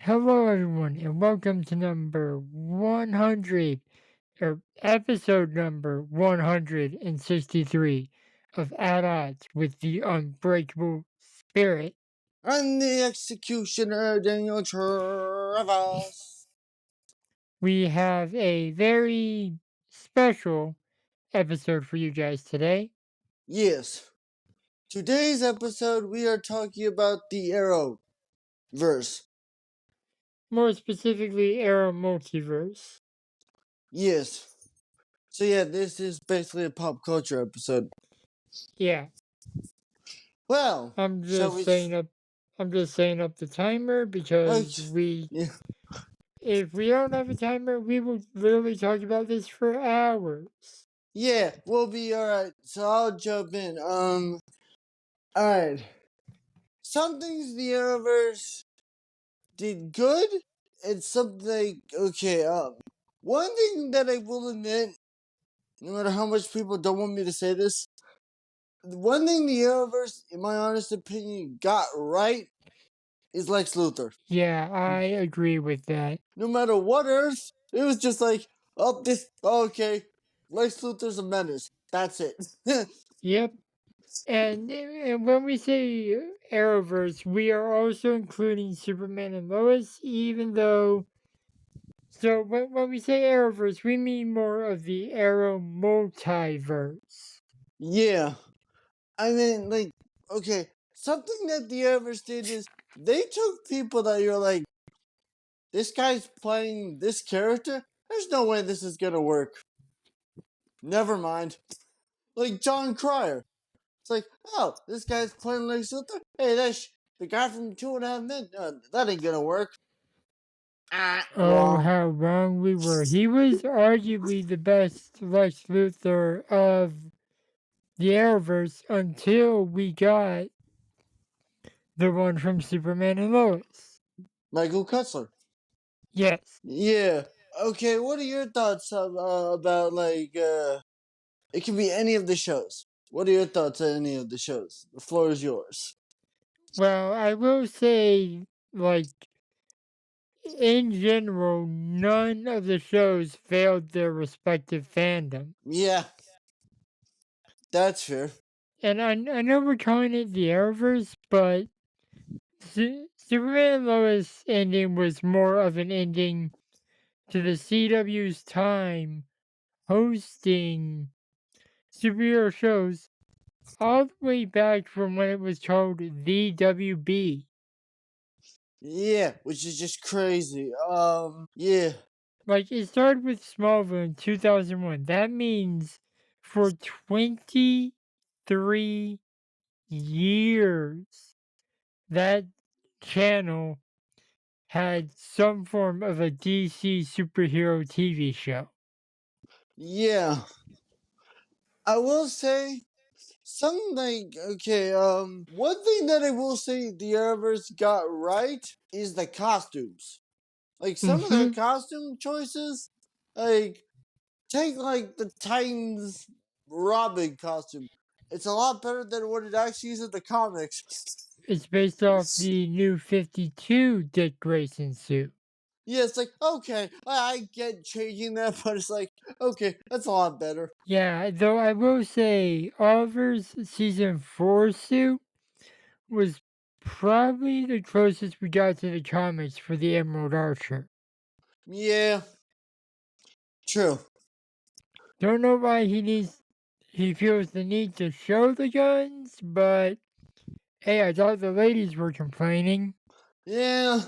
Hello, everyone, and welcome to number 100, or episode number 163 of At Odds with the Unbreakable Spirit. I'm the executioner, Daniel Travis. We have a very special episode for you guys today. Yes. Today's episode, we are talking about the Arrowverse. More specifically, Arrow Multiverse. Yes. So yeah, this is basically a pop culture episode. Yeah. Well, I'm shall just we? saying up the timer because Yeah. if we don't have a timer, we will literally talk about this for hours. Yeah, we'll be alright. So I'll jump in. Alright. Some things the Arrowverse did good, and something okay. One thing that I will admit, no matter how much people don't want me to say this, one thing the Arrowverse, in my honest opinion, got right is Lex Luthor. Yeah, I agree with that. No matter what Earth, it was just like, okay, Lex Luthor's a menace. That's it. Yep. And when we say Arrowverse, we are also including Superman and Lois, even though. So when we say Arrowverse, we mean more of the Arrow multiverse. Yeah. I mean, like, okay, something that the Arrowverse did is they took people that you're like, this guy's playing this character? There's no way this is gonna work. Never mind. Like John Cryer. It's like, oh, this guy's playing Lex Luthor? Hey, that's the guy from 2.5 Men. That ain't gonna work. Oh, Wrong. how wrong we were. He was arguably the best Lex Luthor of the Arrowverse until we got the one from Superman and Lois. Michael Kutzler. Yes. Yeah. Okay, what are your thoughts about, like, it can be any of the shows. What are your thoughts on any of the shows? The floor is yours. Well, I will say, like, in general, none of the shows failed their respective fandom. Yeah. That's fair. And I know we're calling it the Arrowverse, but Superman and Lois ending was more of an ending to the CW's time hosting superhero shows all the way back from when it was called the WB. Yeah, which is just crazy. Yeah. Like, it started with Smallville in 2001. That means for 23 years, that channel had some form of a DC superhero TV show. Yeah. I will say, something like, okay, one thing that I will say the Arrowverse got right is the costumes. Like, some of their costume choices, like, take, like, the Titans Robin costume. It's a lot better than what it actually is in the comics. It's based off the new 52 Dick Grayson suit. Yeah, it's like, okay, I get changing that, but it's like, okay, that's a lot better. Yeah, though I will say Oliver's season 4 suit was probably the closest we got to the comics for the Emerald Archer. Yeah. True. Don't know why he feels the need to show the guns, but hey, I thought the ladies were complaining. Yeah.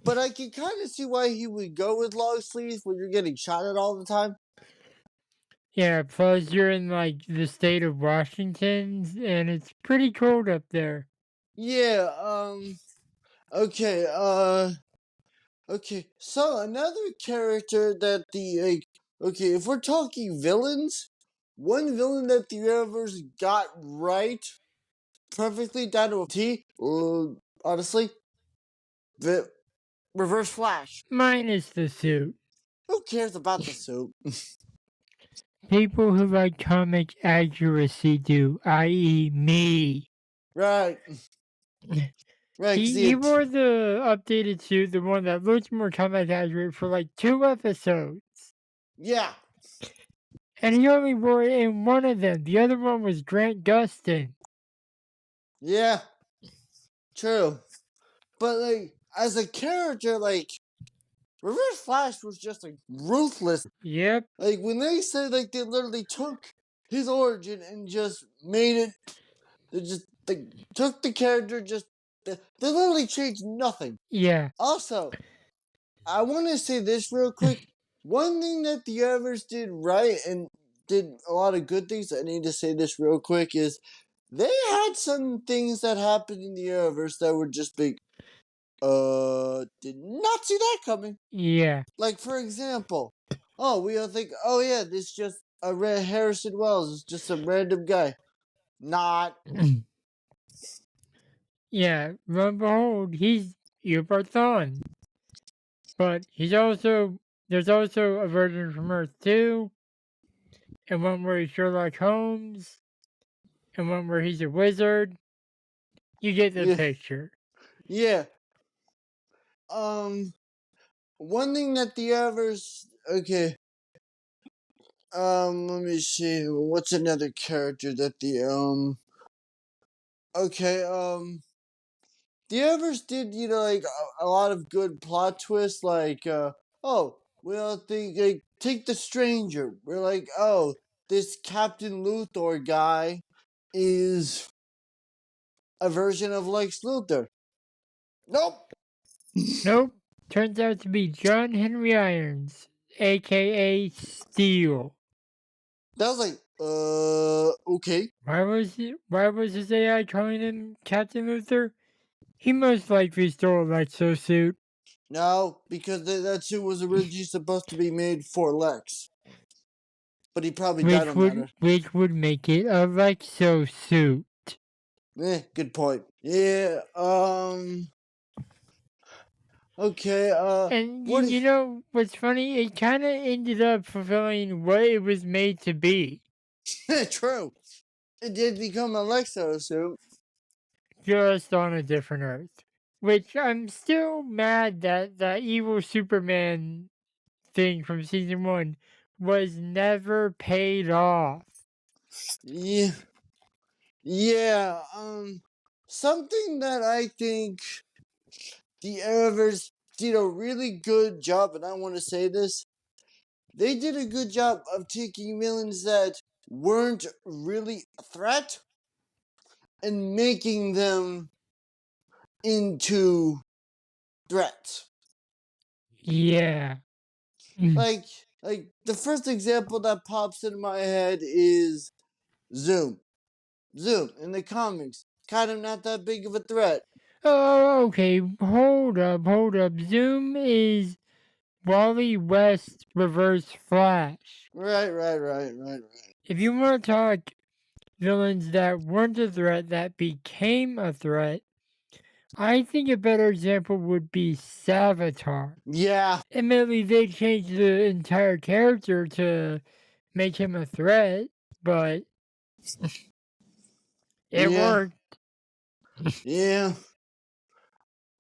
But I can kind of see why he would go with long sleeves when you're getting shot at all the time. Yeah, plus you're in like the state of Washington and it's pretty cold up there. Yeah, okay, okay. So another character that okay, if we're talking villains, one villain that the Arrowverse got right perfectly down to a T, honestly, the Reverse Flash. Minus the suit. Who cares about the suit? People who like comic accuracy do, i.e. me. Right. Right, because He wore the updated suit, the one that looks more combat accurate, for like 2 episodes. yeah, And he only wore it in one of them. The other one was Grant Gustin. yeah, true. But like as a character, like Reverse Flash was just like ruthless. Yep. Like when they said like they literally took his origin and just made it, they just they took the character, just they literally changed nothing. Yeah. Also, I want to say this real quick. One thing that the Arrowverse did right and did a lot of good things. I need to say this real quick is they had some things that happened in the Arrowverse that were just big. Did not see that coming. Yeah. Like for example, oh we all think, oh yeah, this just a red Harrison Wells is just some random guy. Not. Yeah. Lo and behold, he's Hubert Thawne. But there's also a version from Earth 2, and one where he's Sherlock Holmes, and one where he's a wizard. You get the Yeah, picture. yeah. One thing that the Arrowverse, okay. Let me see. What's another character that okay, the Arrowverse did, like a lot of good plot twists, like, oh, we all think, like, take the Stranger. We're like, oh, this Captain Luthor guy is a version of Lex Luthor. Nope. Nope. Turns out to be John Henry Irons, aka Steel. That was like, okay. Why was his AI calling him Captain Luther? He most likely stole a Lexo suit. No, because that suit was originally supposed to be made for Lex. But he probably died on that. Which would make it a Lexo suit. Good point. Yeah, okay, And what you know what's funny? It kind of ended up fulfilling what it was made to be. true. It did become a Lexo suit. Just on a different Earth. Which I'm still mad that that evil Superman thing from season 1 was never paid off. Yeah. Yeah, something that I think the Arrowverse did a really good job, and I want to say this, they did a good job of taking villains that weren't really a threat and making them into threats. Yeah. Mm. Like the first example that pops in my head is Zoom. Zoom in the comics, kind of not that big of a threat. Oh, okay. Hold up, hold up. Zoom is Wally West Reverse Flash. Right. If you want to talk villains that weren't a threat that became a threat, I think a better example would be Savitar. Yeah, Admittedly, they changed the entire character to make him a threat, but it yeah, worked. yeah.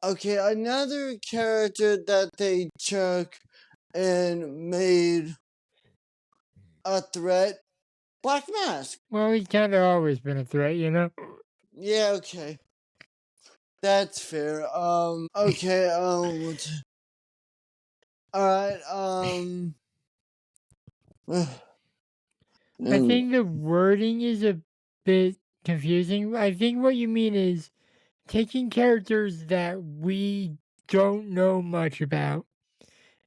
Okay, another character that they took and made a threat, Black Mask. Well, he's kind of always been a threat, you know? Yeah, okay. That's fair. Okay, alright, I think the wording is a bit confusing. I think what you mean is taking characters that we don't know much about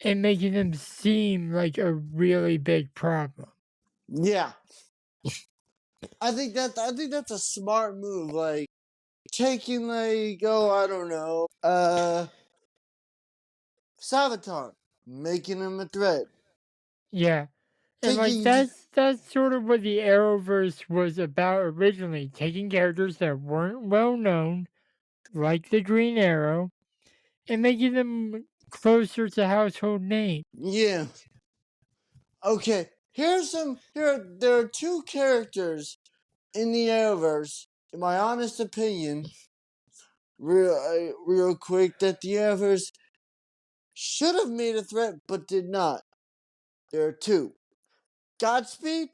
and making them seem like a really big problem. yeah. I think that's a smart move, like taking like, oh, I don't know, Savitar, making him a threat. Yeah. And like Taking that's sort of what the Arrowverse was about originally, taking characters that weren't well known, like the Green Arrow, and making them closer to household names. yeah. Okay, there are two characters in the Arrowverse, in my honest opinion, real quick that the Arrowverse should have made a threat but did not. There are two: Godspeed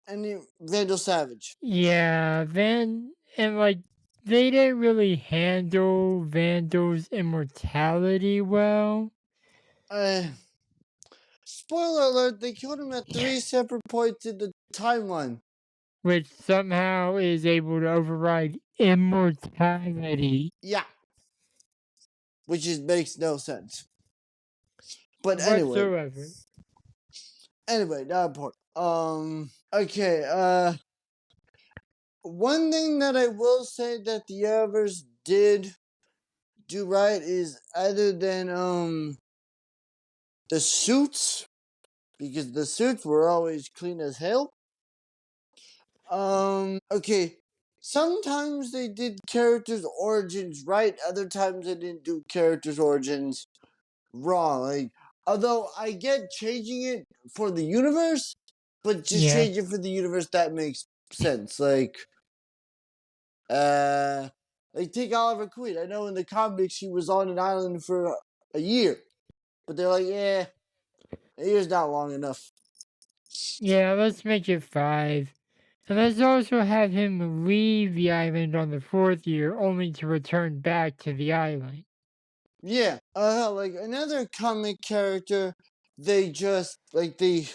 and the Vandal Savage. Yeah, and like they didn't really handle Vandal's immortality well, Uh, Spoiler alert: they killed him at yeah, three separate points in the timeline. which somehow is able to override immortality Yeah, which just makes no sense. But whatsoever. not important. Okay. One thing that I will say that the others did do right is other than the suits, because the suits were always clean as hell. Okay. Sometimes they did characters' origins right, other times they didn't do characters' origins wrong. Like, although I get changing it for the universe, but just Yeah, change it for the universe that makes sense. Uh, like take Oliver Queen. I know in the comics she was on an island for a year, but they're like, yeah, a year's not long enough. yeah, let's make it 5. And let's also have him leave the island on the 4th year only to return back to the island. Yeah, like another comic character, they just like they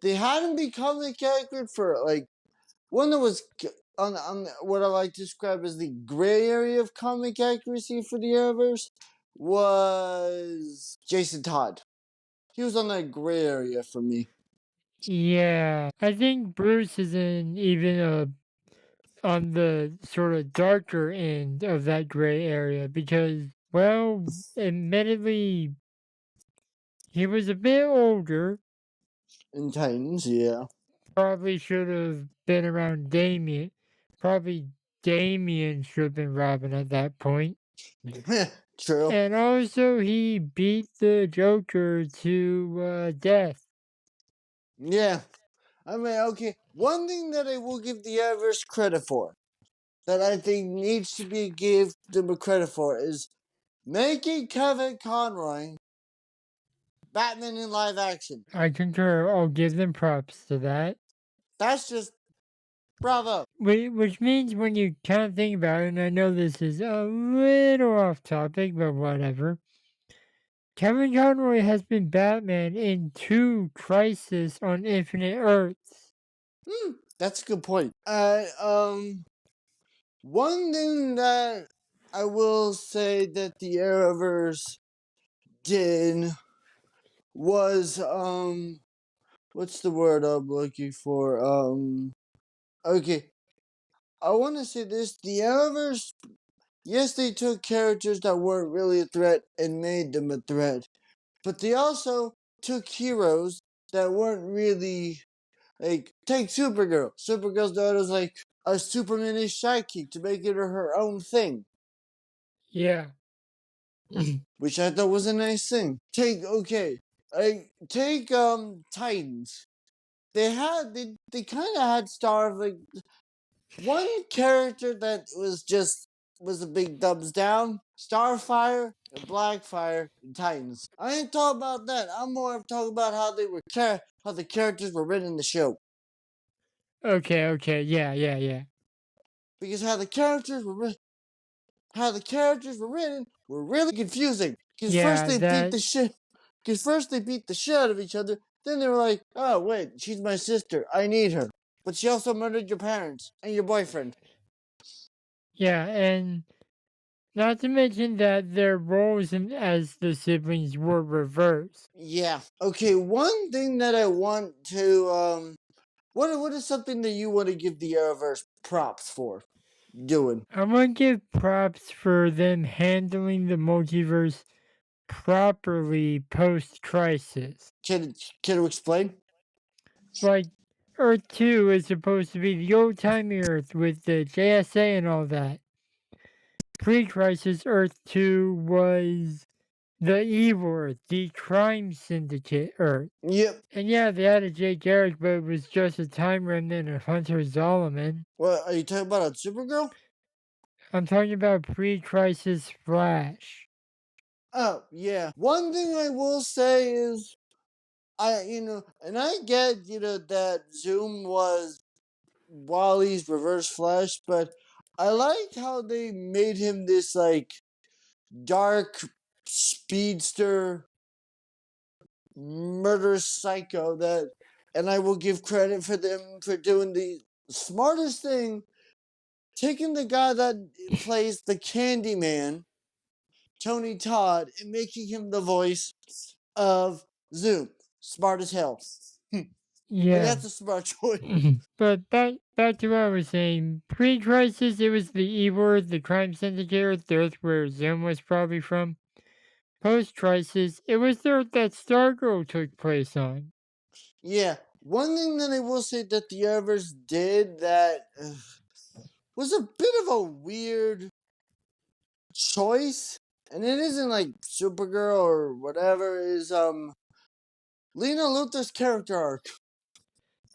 had him become a character for like one that was on what I like to describe as the gray area of comic accuracy for the Arrowverse was Jason Todd. He was on that gray area for me. Yeah, I think Bruce is in even on the sort of darker end of that gray area because, well, admittedly, he was a bit older. In Titans, yeah. Probably should have been around Damien. Probably Damien should have been Robin at that point. True. And also, he beat the Joker to death. Yeah. I mean, okay. One thing that I will give the Everest credit for, that I think needs to be give them a credit for, is making Kevin Conroy Batman in live action. I concur. I'll give them props to that. That's just bravo. Which means when you kind of think about it, and I know this is a little off topic, but whatever. Kevin Conroy has been Batman in 2 Crisis on Infinite Earths. That's a good point. One thing that I will say that the Arrowverse did was what's the word I'm looking for? Okay, I want to say this: the Arrowverse, yes, they took characters that weren't really a threat and made them a threat, but they also took heroes that weren't really like take Supergirl. Supergirl's daughter was like a Superman-ish sidekick to make it her own thing, Yeah. which I thought was a nice thing. Take Titans. They kind of had Star like one character that was a big thumbs down. Starfire and Blackfire and Titans. I ain't talking about that. I'm more talking about how how the characters were written in the show. Okay, yeah. Because how the characters were written were really confusing. Yeah, that, Because first they beat the shit out of each other. Then they were like, "Oh wait, she's my sister. I need her." But she also murdered your parents and your boyfriend. yeah, and not to mention that their roles as the siblings were reversed. Yeah. Okay. One thing that I want to what is something that you want to give the Arrowverse props for doing? I want to give props for them handling the multiverse properly post crisis. Can you explain? Like, Earth 2 is supposed to be the old timey Earth with the JSA and all that. Pre crisis Earth 2 was the evil Earth, the crime syndicate Earth. Yep. And yeah, they added Jay Garrick, but it was just a time remnant of Hunter Zolomon. What are you talking about on Supergirl? I'm talking about pre-crisis Flash. Oh, yeah. One thing I will say is, and I get, that Zoom was Wally's reverse Flash, but I like how they made him this, like, dark speedster murderous psycho and I will give credit for them for doing the smartest thing, taking the guy that plays the Candyman, Tony Todd, and making him the voice of Zoom. Smart as hell. Like, Yeah. that's a smart choice. But back to what I was saying. Pre-crisis, it was the E word, the crime syndicate, the Earth where Zoom was probably from. Post-crisis, it was the Earth that Stargirl took place on. Yeah, one thing that I will say that the others did that was a bit of a weird choice, and it isn't like Supergirl or whatever, is Lena Luthor's character arc.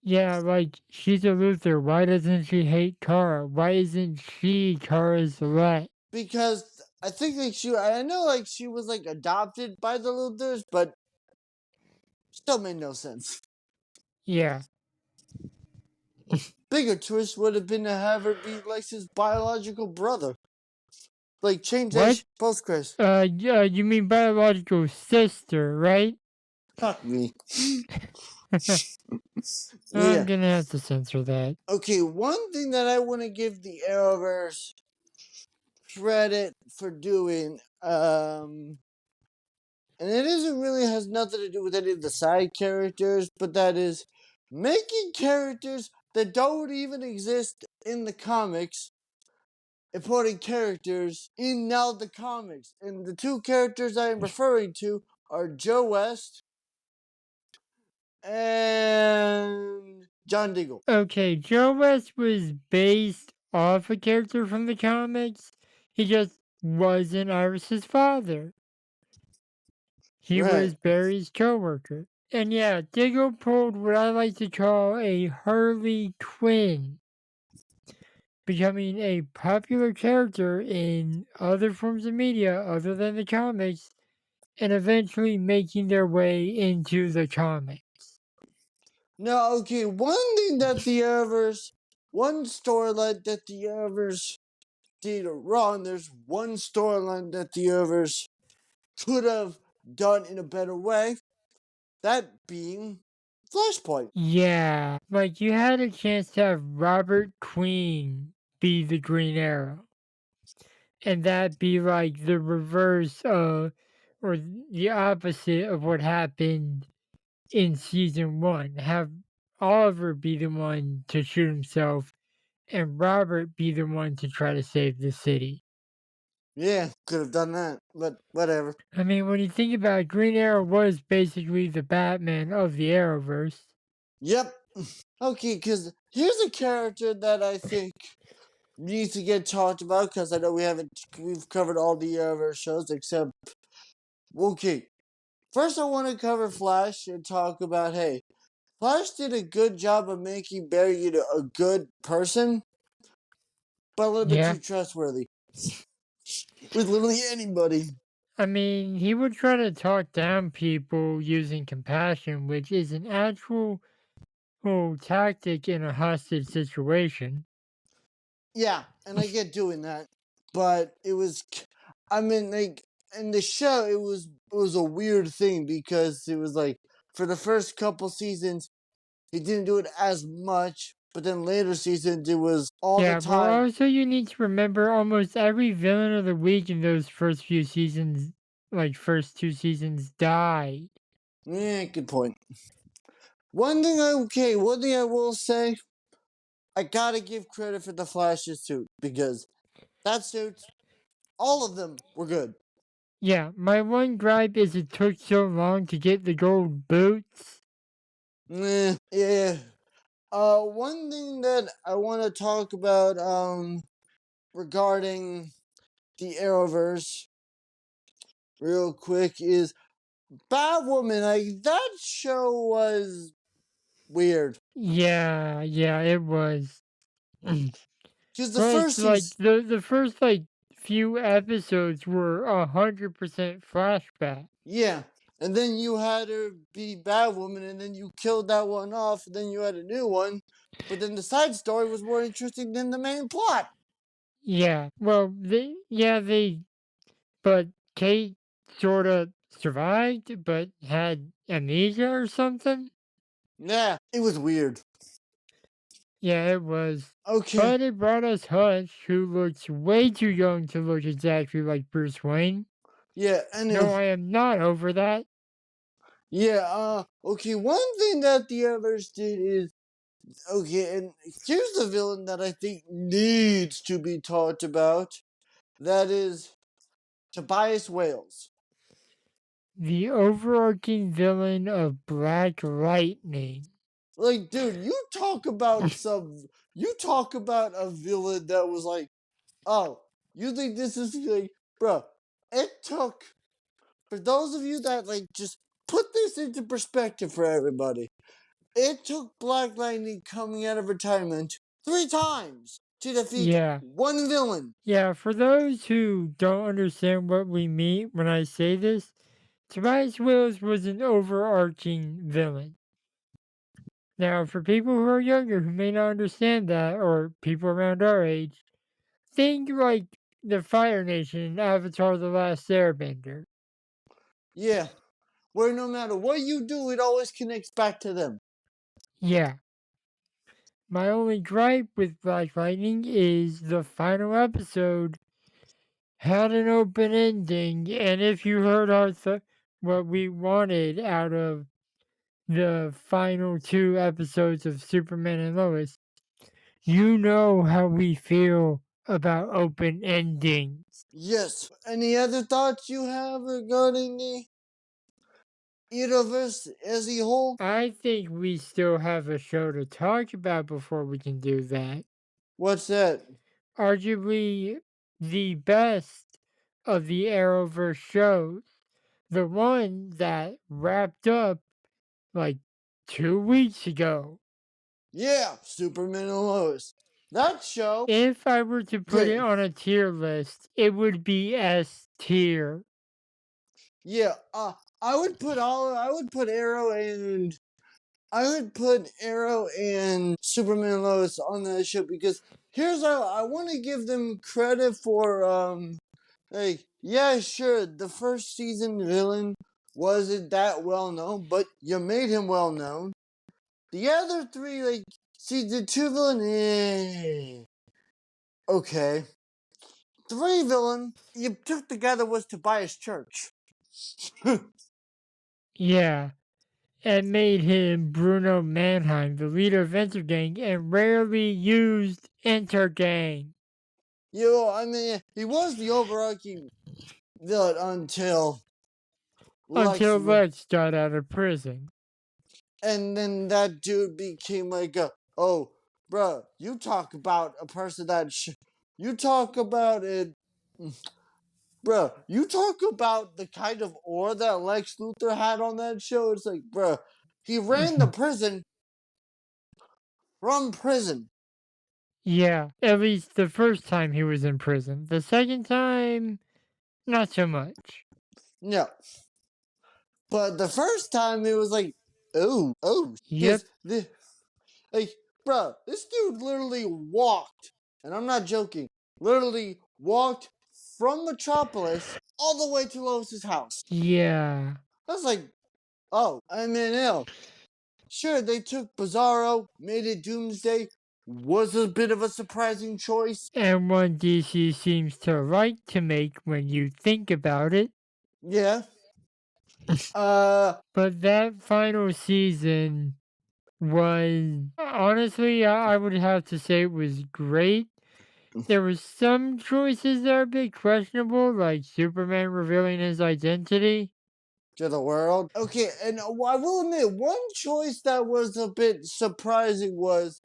Yeah, like, she's a Luther. Why doesn't she hate Kara? Why isn't she Kara's let? Because I think like I know like she was like adopted by the Luthers, but still made no sense. Yeah. Bigger twist would have been to have her be like his biological brother. Like change What? that post Chris. Yeah, you mean biological sister, right? Fuck me. I'm Yeah. gonna have to censor that. Okay, one thing that I want to give the Arrowverse credit for doing, and it isn't really has nothing to do with any of the side characters, but that is making characters that don't even exist in the comics and putting characters in now the comics. And the two characters I am referring to are Joe West and John Diggle. Okay, Joe West was based off a character from the comics. He just wasn't Iris's father. He was Right. Barry's coworker. And yeah, Diggle pulled what I like to call a Harley Quinn, becoming a popular character in other forms of media other than the comics, and eventually making their way into the comics. Now, okay, one thing that the Arrowverse, one storyline that the Arrowverse did wrong, there's one storyline that the Arrowverse could have done in a better way, that being Flashpoint. Yeah, like you had a chance to have Robert Queen be the Green Arrow, and that be like the reverse or the opposite of what happened in season one. Have Oliver be the one to shoot himself and Robert be the one to try to save the city. Yeah, could have done that, but whatever. I mean, when you think about it, Green Arrow was basically the Batman of the Arrowverse. Yep. Okay, because here's a character that I think needs to get talked about because I know we've covered all the Arrowverse shows except, okay. First, I want to cover Flash and talk about, hey, Flash did a good job of making Barry a good person, but a little bit Yeah. too trustworthy with literally anybody. I mean, he would try to talk down people using compassion, which is an actual tactic in a hostage situation. Yeah, and I get doing that, but it was, I mean, like in the show, it was a weird thing because it was like for the first couple seasons, he didn't do it as much, but then later seasons, it was all the Yeah, well, time. also you need to remember almost every villain of the week in those first few seasons, like first two seasons, died. Yeah, good point. One thing I will say, I gotta give credit for the Flash's suit because that suit, all of them were good. Yeah, my one gripe is it took so long to get the gold boots. Yeah. One thing that I want to talk about, regarding the Arrowverse, real quick, is Batwoman. Like that show was weird. Yeah, it was. Because the Plus, first like season, the first like few episodes were 100% flashback. yeah. And then you had her be Batwoman, and then you killed that one off, and then you had a new one. But then the side story was more interesting than the main plot. Yeah. Well, they but Kate sort of survived, but had amnesia or something. Yeah, it was weird. Yeah, it was. Okay, But it brought us Hush, who looks way too young to look exactly like Bruce Wayne. yeah, and No, I am not over that. yeah, okay, one thing that the others did is, okay, and here's the villain that I think needs to be talked about. That is Tobias Wales. The overarching villain of Black Lightning. Like, dude, you talk about a villain that was like, oh, you think this is like, bro, it took, for those of you that like just put this into perspective for everybody, it took Black Lightning coming out of retirement 3 times to defeat Yeah. one villain. Yeah, for those who don't understand what we mean when I say this, Tobias Willis was an overarching villain. Now, for people who are younger who may not understand that, or people around our age, think like the Fire Nation in Avatar The Last Airbender. Yeah, where no matter what you do, it always connects back to them. Yeah. My only gripe with Black Lightning is the final episode had an open ending, and if you heard what we wanted out of the final 2 episodes of Superman and Lois, you know how we feel about open endings. Yes. Any other thoughts you have regarding the Arrowverse as a whole? I think we still have a show to talk about before we can do that. What's that? Arguably the best of the Arrowverse shows. The one that wrapped up like 2 weeks ago. Yeah, Superman and Lois. That show, If I were to put it great. on a tier list, it would be S tier. Yeah, I would put Arrow and I would put Arrow and Superman and Lois on that show because here's how I want to give them credit for like, yeah, sure, the first season villain wasn't that well known, but you made him well known. The other three, like, season two villain, okay. Three villain you took together was Tobias Church. Yeah, and made him Bruno Mannheim, the leader of Enter Gang, and rarely used Enter Gang I mean, he was the overarching villain until Lex, until Lex got out of prison. and then that dude became like a, oh, bruh, you talk about a person that, you talk about it, bruh, you talk about the kind of aura that Lex Luthor had on that show. It's like, bruh, he ran the prison from prison. Yeah, at least the first time he was in prison. The second time, not so much. No. But the first time it was like, oh, Yep. because like, bruh, this dude literally walked, and I'm not joking, literally walked from Metropolis all the way to Lois's house. Yeah. That's like, oh, I mean, sure, they took Bizarro, made it Doomsday, was a bit of a surprising choice. And one DC seems to like to make when you think about it. Yeah. But that final season was honestly, I would have to say it was great. There was some choices that are a bit questionable, like Superman revealing his identity. To the world. Okay, and I will admit, one choice that was a bit surprising was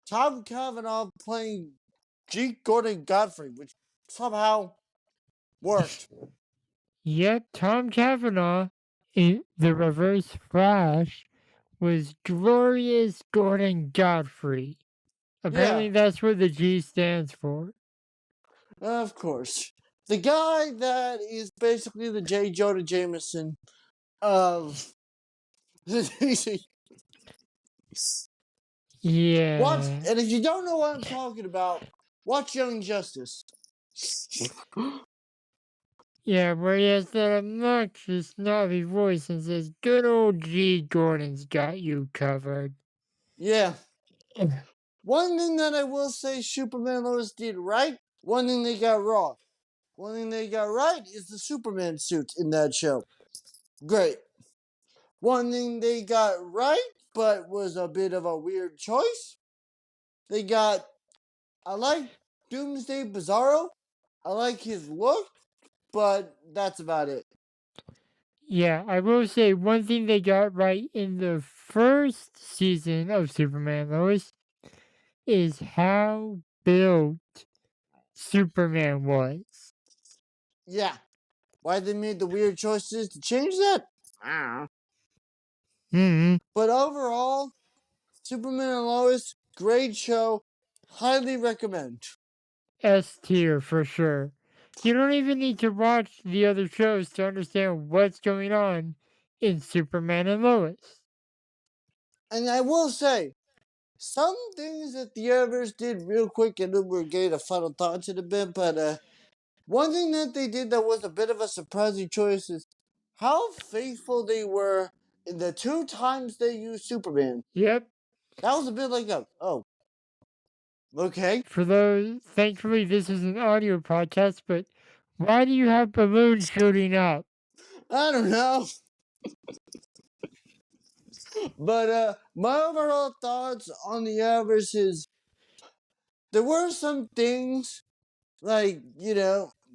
Tom Cavanaugh playing G. Gordon Godfrey, which somehow worked. Yep, Tom Cavanaugh in the Reverse Flash was Glorious Gordon Godfrey. Yeah, Apparently, that's what the G stands for. of course. The guy that is basically the J. Jonah Jameson of the DC. Watch, Yeah. and if you don't know what I'm talking about, watch Young Justice. Yeah, where he has that obnoxious, snobby voice and says, "Good old G. Gordon's got you covered." Yeah. One thing that I will say Superman and Lois did right, one thing they got wrong. One thing they got right is the Superman suit in that show. Great. One thing they got right, but was a bit of a weird choice. They got, I like Doomsday Bizarro. I like his look, but that's about it. Yeah, I will say one thing they got right in the first season of Superman Lois is how built Superman was. Yeah. Why they made the weird choices to change that? Hmm. But overall, Superman and Lois, great show. Highly recommend. S tier for sure. You don't even need to watch the other shows to understand what's going on in Superman and Lois. And I will say, some things that the others did real quick, and then we're getting a final thoughts in a bit, but one thing that they did that was a bit of a surprising choice is how faithful they were in the two times they used Superman. Yep. That was a bit like a, oh, okay. For those, thankfully, this is an audio podcast, but why do you have balloons shooting up? I don't know. But my overall thoughts on the Arrowverse is there were some things like,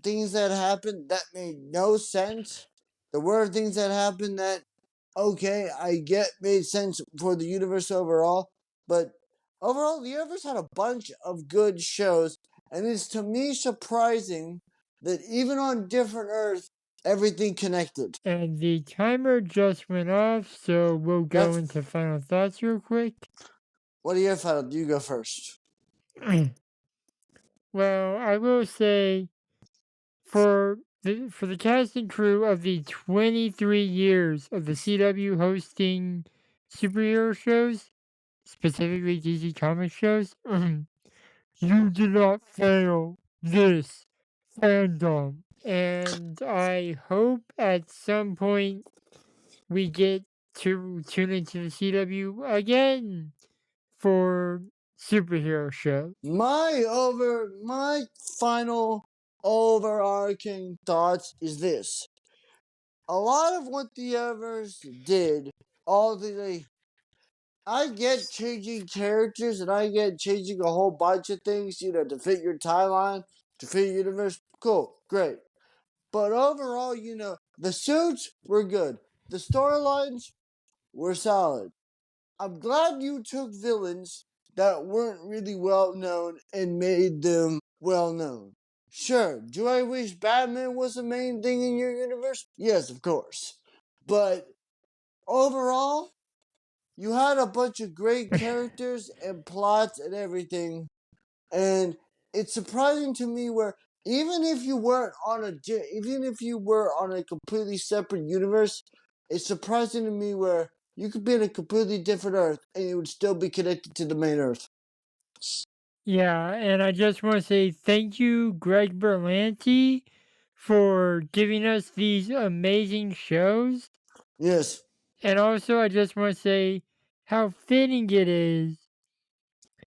things that happened that made no sense. There were things that happened that, okay, I get made sense for the universe overall. But overall, the universe had a bunch of good shows. And it's to me surprising that even on different Earths, everything connected. And the timer just went off, so we'll go That's into final thoughts real quick. what are your final? You go first. Well, I will say for the cast and crew of the 23 years of the CW hosting superhero shows, specifically DC Comics shows, you did not fail this fandom. And I hope at some point we get to tune into the CW again for superhero shows. My final overarching thoughts is this. A lot of what the others did, all the I get changing characters and I get changing a whole bunch of things, to fit your timeline, to fit your universe. Cool, great. But overall, the suits were good. The storylines were solid. I'm glad you took villains that weren't really well known and made them well known. Sure, do I wish Batman was the main thing in your universe? Yes, of course. But overall, you had a bunch of great characters and plots and everything. And it's surprising to me where even if you were on a completely separate universe, it's surprising to me where you could be in a completely different Earth and it would still be connected to the main Earth. Yeah, and I just want to say thank you, Greg Berlanti, for giving us these amazing shows. Yes. And also, I just want to say how fitting it is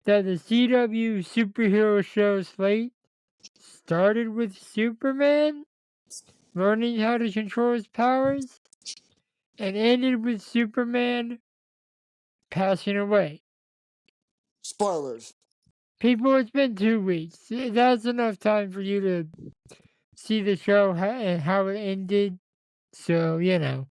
that the CW superhero show slate started with Superman learning how to control his powers and ended with Superman passing away. Spoilers. People, it's been 2 weeks. That's enough time for you to see the show and how it ended. So, Yep.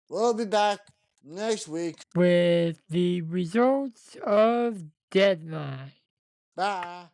We'll be back next week. with the results of Deadline. Bye.